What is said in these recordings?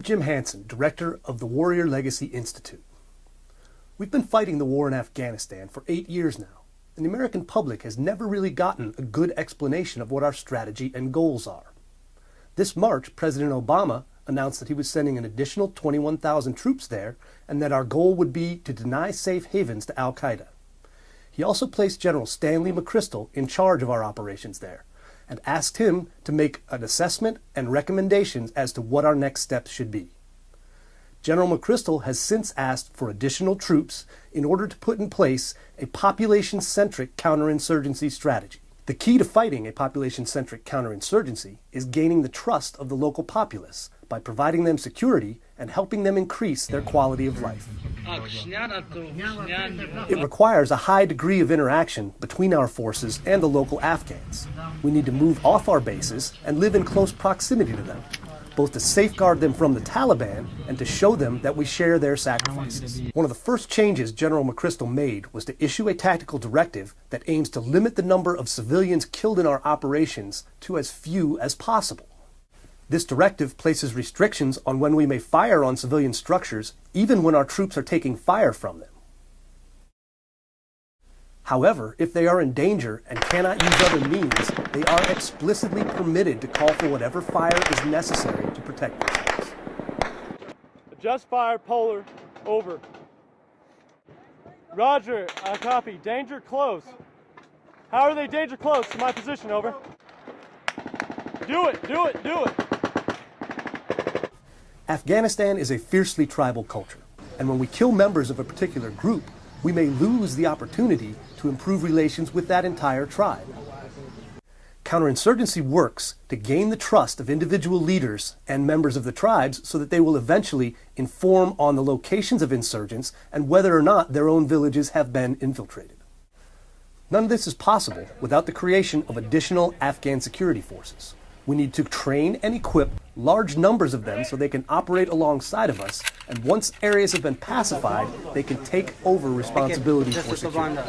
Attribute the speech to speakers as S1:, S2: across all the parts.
S1: I'm Jim Hansen, director of the Warrior Legacy Institute. We've been fighting the war in Afghanistan for 8 years now, and the American public has never really gotten a good explanation of what our strategy and goals are. This March, President Obama announced that he was sending an additional 21,000 troops there, and that our goal would be to deny safe havens to al-Qaeda. He also placed General Stanley McChrystal in charge of our operations there, and asked him to make an assessment and recommendations as to what our next steps should be. General McChrystal has since asked for additional troops in order to put in place a population-centric counterinsurgency strategy. The key to fighting a population-centric counterinsurgency is gaining the trust of the local populace by providing them security and helping them increase their quality of life. It requires a high degree of interaction between our forces and the local Afghans. We need to move off our bases and live in close proximity to them, both to safeguard them from the Taliban and to show them that we share their sacrifices. One of the first changes General McChrystal made was to issue a tactical directive that aims to limit the number of civilians killed in our operations to as few as possible. This directive places restrictions on when we may fire on civilian structures, even when our troops are taking fire from them. However, if they are in danger and cannot use other means, they are explicitly permitted to call for whatever fire is necessary to protect themselves.
S2: Adjust fire, polar, over. Roger, copy. Danger close. How are they danger close to my position, over? Do it, do it, do it.
S1: Afghanistan is a fiercely tribal culture, and when we kill members of a particular group, we may lose the opportunity to improve relations with that entire tribe. Counterinsurgency works to gain the trust of individual leaders and members of the tribes so that they will eventually inform on the locations of insurgents and whether or not their own villages have been infiltrated. None of this is possible without the creation of additional Afghan security forces. We need to train and equip large numbers of them so they can operate alongside of us, and once areas have been pacified, they can take over responsibility for security.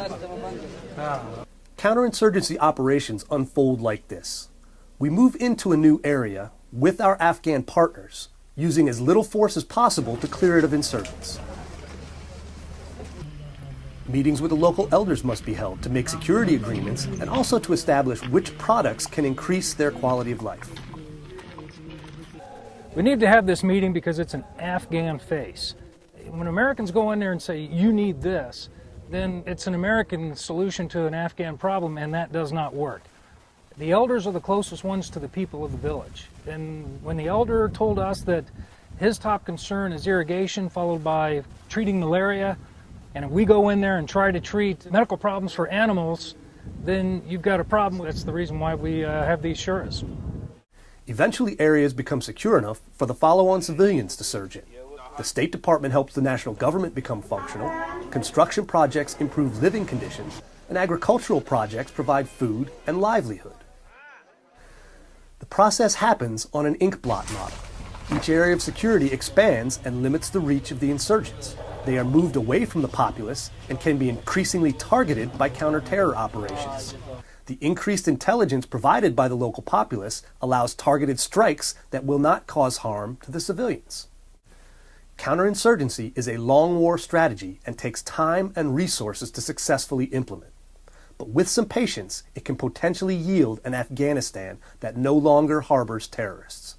S1: Counterinsurgency operations unfold like this. We move into a new area with our Afghan partners, using as little force as possible to clear it of insurgents. Meetings with the local elders must be held to make security agreements and also to establish which products can increase their quality of life.
S3: We need to have this meeting because it's an Afghan face. When Americans go in there and say, you need this, then it's an American solution to an Afghan problem, and that does not work. The elders are the closest ones to the people of the village. And when the elder told us that his top concern is irrigation, followed by treating malaria, and if we go in there and try to treat medical problems for animals, then you've got a problem. That's the reason why we have these shuras.
S1: Eventually, areas become secure enough for the follow-on civilians to surge in. The State Department helps the national government become functional, construction projects improve living conditions, and agricultural projects provide food and livelihood. The process happens on an ink blot model. Each area of security expands and limits the reach of the insurgents. They are moved away from the populace and can be increasingly targeted by counter-terror operations. The increased intelligence provided by the local populace allows targeted strikes that will not cause harm to the civilians. Counterinsurgency is a long war strategy and takes time and resources to successfully implement. But with some patience, it can potentially yield an Afghanistan that no longer harbors terrorists.